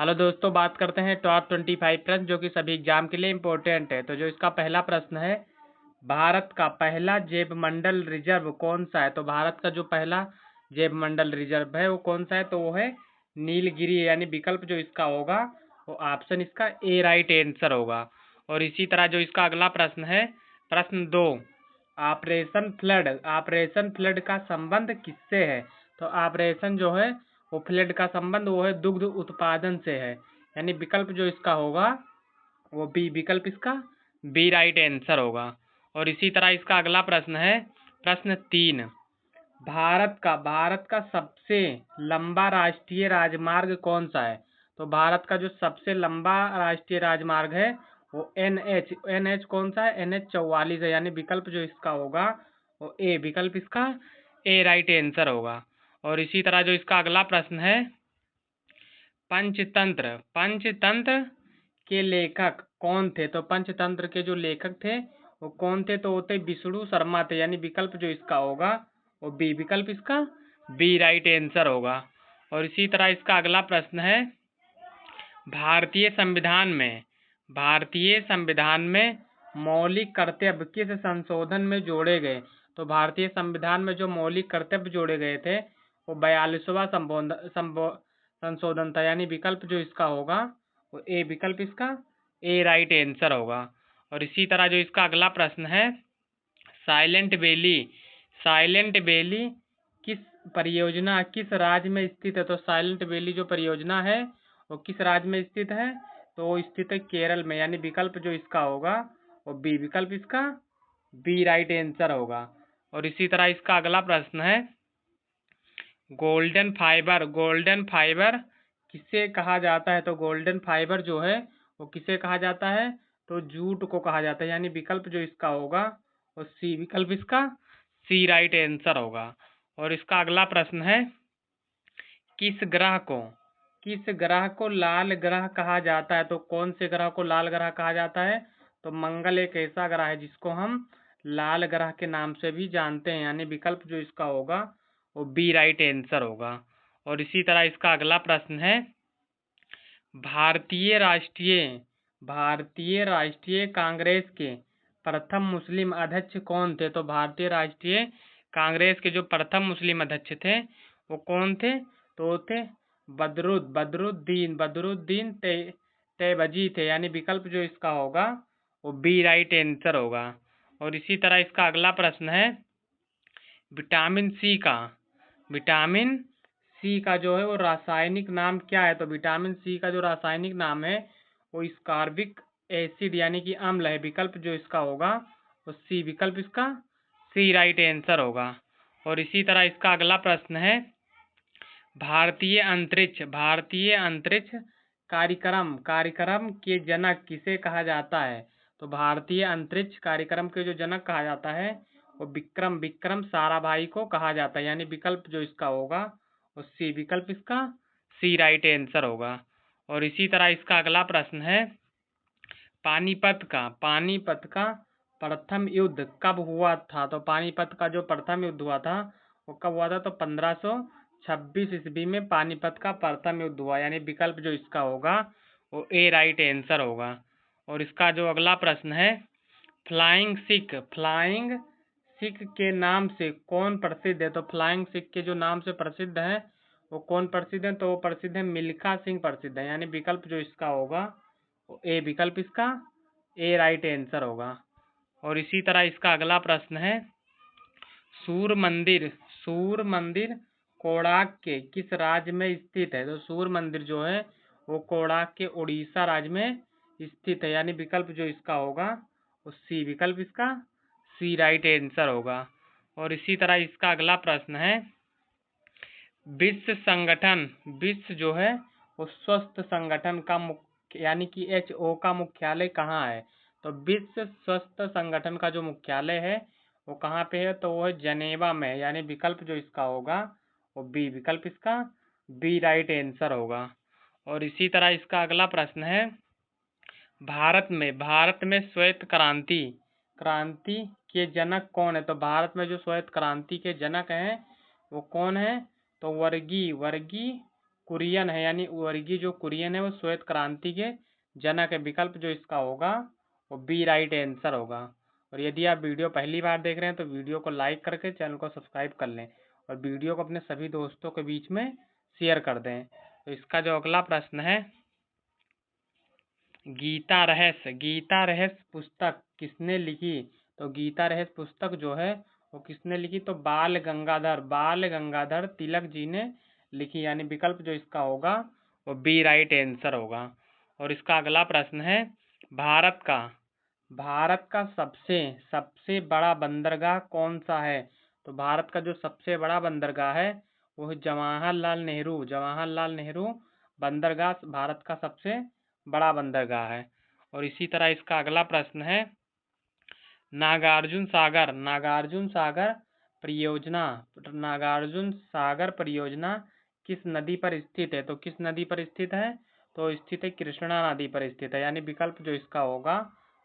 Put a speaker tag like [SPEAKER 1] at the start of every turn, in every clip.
[SPEAKER 1] Hello दोस्तों, बात करते हैं टॉप 25 प्रश्न जो कि सभी एग्जाम के लिए इम्पोर्टेंट है। तो जो इसका पहला प्रश्न है, भारत का पहला जैव मंडल रिजर्व कौन सा है? तो भारत का जो पहला जैव मंडल रिजर्व है वो कौन सा है? तो वो है नीलगिरी, यानी विकल्प जो इसका होगा वो ऑप्शन इसका ए राइट आंसर होगा। और इसी तरह जो इसका अगला प्रश्न है, प्रश्न 2, ऑपरेशन फ्लड का संबंध किससे है? तो ऑपरेशन जो है वो फ्लड का संबंध वो है दुग्ध उत्पादन से है, यानी विकल्प जो इसका होगा वो बी, विकल्प इसका बी राइट आंसर होगा। और इसी तरह इसका अगला प्रश्न है, प्रश्न 3, भारत का सबसे लंबा राष्ट्रीय राजमार्ग कौन सा है? तो भारत का जो सबसे लंबा राष्ट्रीय राजमार्ग है वो एन एच कौन सा है? NH 44 है, यानी विकल्प जो इसका होगा वो ए, विकल्प इसका ए राइट आंसर होगा। और इसी तरह जो इसका अगला प्रश्न है, पंचतंत्र के लेखक कौन थे? तो पंचतंत्र के जो लेखक थे वो कौन थे? तो वो थे विष्णु शर्मा थे, यानी विकल्प जो इसका होगा वो बी, विकल्प इसका बी राइट आंसर होगा। और इसी तरह इसका अगला प्रश्न है, भारतीय संविधान में मौलिक कर्तव्य किस संशोधन में जोड़े गए? तो भारतीय संविधान में जो मौलिक कर्तव्य जोड़े गए थे वो 42वां संशोधन था, यानी विकल्प जो इसका होगा वो ए, विकल्प इसका ए राइट आंसर होगा। और इसी तरह जो इसका अगला प्रश्न है, साइलेंट वैली किस परियोजना किस राज्य में स्थित है? तो साइलेंट वैली जो परियोजना है वो किस राज्य में स्थित है? तो वो स्थित है केरल में, यानी विकल्प जो इसका होगा वो बी, विकल्प इसका बी राइट आंसर होगा। और इसी तरह इसका अगला प्रश्न है, गोल्डन फाइबर किसे कहा जाता है? तो गोल्डन फाइबर जो है वो किसे कहा जाता है? तो जूट को कहा जाता है, यानी विकल्प जो इसका होगा वो सी, विकल्प इसका सी राइट आंसर होगा। और इसका अगला प्रश्न है, किस ग्रह को लाल ग्रह कहा जाता है? तो कौन से ग्रह को लाल ग्रह कहा जाता है? तो मंगल एक ऐसा ग्रह है जिसको हम लाल ग्रह के नाम से भी जानते हैं, यानी विकल्प जो इसका होगा वो बी राइट आंसर होगा। और इसी तरह इसका अगला प्रश्न है, भारतीय राष्ट्रीय कांग्रेस के प्रथम मुस्लिम अध्यक्ष कौन थे? तो भारतीय राष्ट्रीय कांग्रेस के जो प्रथम मुस्लिम अध्यक्ष थे वो कौन थे? तो थे बदरुद्दीन तैयबजी थे, यानी विकल्प जो इसका होगा वो बी राइट आंसर होगा। और इसी तरह इसका अगला प्रश्न है, विटामिन सी का जो है वो रासायनिक नाम क्या है? तो विटामिन सी का जो रासायनिक नाम है वो स्कॉर्बिक एसिड, यानी कि अम्ल है, विकल्प जो इसका होगा वो सी, विकल्प इसका सी राइट आंसर होगा। और इसी तरह इसका अगला प्रश्न है, भारतीय अंतरिक्ष कार्यक्रम के जनक किसे कहा जाता है? तो भारतीय अंतरिक्ष कार्यक्रम के जो जनक कहा जाता है वो विक्रम साराभाई को कहा जाता है, यानी विकल्प जो इसका होगा वो सी, विकल्प इसका सी राइट आंसर होगा। और इसी तरह इसका अगला प्रश्न है, पानीपत का प्रथम युद्ध कब हुआ था? तो पानीपत का जो प्रथम युद्ध हुआ था वो कब हुआ था? तो 1526 ईस्वी में पानीपत का प्रथम युद्ध हुआ, यानी विकल्प जो इसका होगा वो ए राइट आंसर होगा। और इसका जो अगला प्रश्न है, फ्लाइंग सिख के नाम से कौन प्रसिद्ध है? तो फ्लाइंग सिख के जो नाम से प्रसिद्ध है वो कौन प्रसिद्ध है? तो वो प्रसिद्ध है मिल्खा सिंह प्रसिद्ध है, यानी विकल्प जो इसका होगा वो ए, विकल्प इसका ए राइट आंसर होगा। और इसी तरह इसका अगला प्रश्न है, सूर्य मंदिर कोणार्क के किस राज्य में स्थित है? तो सूर्य मंदिर जो है वो कोणार्क के उड़ीसा राज्य में स्थित है, यानी विकल्प जो इसका होगा वो सी, विकल्प इसका सी राइट आंसर होगा। और इसी तरह इसका अगला प्रश्न है, विश्व जो है वो स्वास्थ्य संगठन का यानी कि WHO का मुख्यालय कहाँ है? तो विश्व स्वास्थ्य संगठन का जो मुख्यालय है वो कहाँ पे है? तो वो है जनेवा में, यानी विकल्प जो इसका होगा वो बी, विकल्प इसका बी राइट आंसर होगा। और इसी तरह इसका अगला प्रश्न है, भारत में श्वेत क्रांति के जनक कौन है? तो भारत में जो श्वेत क्रांति के जनक हैं वो कौन है? तो वर्गी कुरियन है, यानी वर्गीय जो कुरियन है वो श्वेत क्रांति के जनक है। विकल्प जो इसका होगा वो बी राइट आंसर होगा। और यदि आप वीडियो पहली बार देख रहे हैं तो वीडियो को लाइक करके चैनल को सब्सक्राइब कर लें और वीडियो को अपने सभी दोस्तों के बीच में शेयर कर दें। तो इसका जो अगला प्रश्न है, गीता रहस्य पुस्तक किसने लिखी? तो गीता रहस्य पुस्तक जो है वो किसने लिखी? तो बाल गंगाधर तिलक जी ने लिखी, यानी विकल्प जो इसका होगा वो बी राइट आंसर होगा। और इसका अगला प्रश्न है, भारत का सबसे बड़ा बंदरगाह कौन सा है? तो भारत का जो सबसे बड़ा बंदरगाह है वो है जवाहरलाल नेहरू बंदरगाह भारत का सबसे बड़ा बंदरगाह है। और इसी तरह इसका अगला प्रश्न है, नागार्जुन सागर परियोजना किस नदी पर स्थित है? तो किस नदी पर स्थित है? तो स्थित है कृष्णा नदी पर स्थित है, यानी विकल्प जो इसका होगा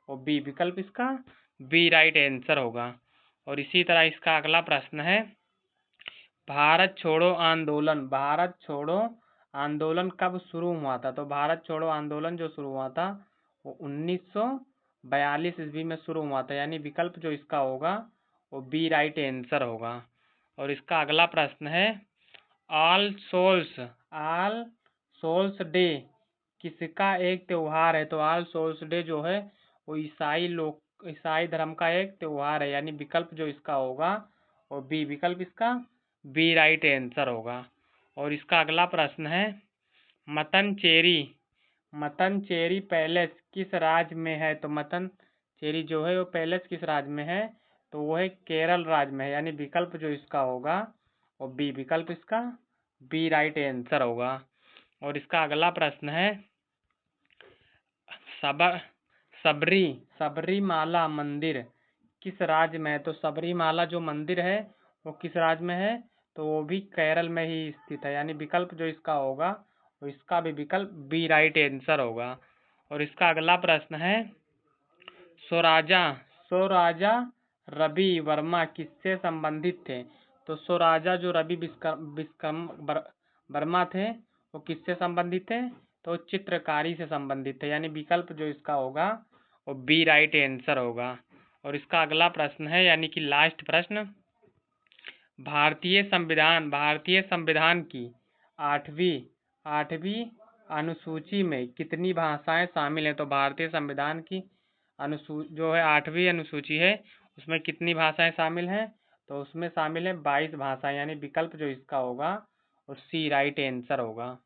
[SPEAKER 1] वो बी, विकल्प इसका बी राइट आंसर होगा। और इसी तरह इसका अगला प्रश्न है, भारत छोड़ो आंदोलन कब शुरू हुआ था? तो भारत छोड़ो आंदोलन जो शुरू हुआ था वो 1942 ईस्वी में शुरू हुआ था, यानी विकल्प जो इसका होगा वो बी राइट आंसर होगा। और इसका अगला प्रश्न है, ऑल सोल्स डे किसका एक त्योहार है? तो ऑल सोल्स डे जो है वो ईसाई धर्म का एक त्योहार है, यानी विकल्प जो इसका होगा वो बी, विकल्प इसका बी राइट आंसर होगा। और इसका अगला प्रश्न है, मत्तनचेरी पैलेस किस राज्य में है? तो मत्तनचेरी जो है वो पैलेस किस राज्य में है? तो वो है केरल राज्य में है, यानी विकल्प जो इसका होगा वो बी, विकल्प इसका बी राइट आंसर होगा। और इसका अगला प्रश्न है, सबरीमाला मंदिर किस राज्य में है? तो सबरीमाला जो मंदिर है वो किस राज्य में है? तो वो भी केरल में ही स्थित है, यानी विकल्प जो इसका होगा वो इसका भी विकल्प बी राइट आंसर होगा। और इसका अगला प्रश्न है, स्वराजा रवि वर्मा किससे संबंधित थे? तो स्वराजा जो रवि वर्मा थे वो किससे संबंधित थे? तो चित्रकारी से संबंधित थे, यानी विकल्प जो इसका होगा वो बी राइट आंसर होगा। और इसका अगला प्रश्न है, यानी कि लास्ट प्रश्न, भारतीय संविधान की आठवीं अनुसूची में कितनी भाषाएं शामिल हैं? तो भारतीय संविधान की जो है 8वीं अनुसूची है उसमें कितनी भाषाएं शामिल हैं? तो उसमें शामिल है 22 भाषाएं, यानी विकल्प जो इसका होगा वो सी राइट आंसर होगा।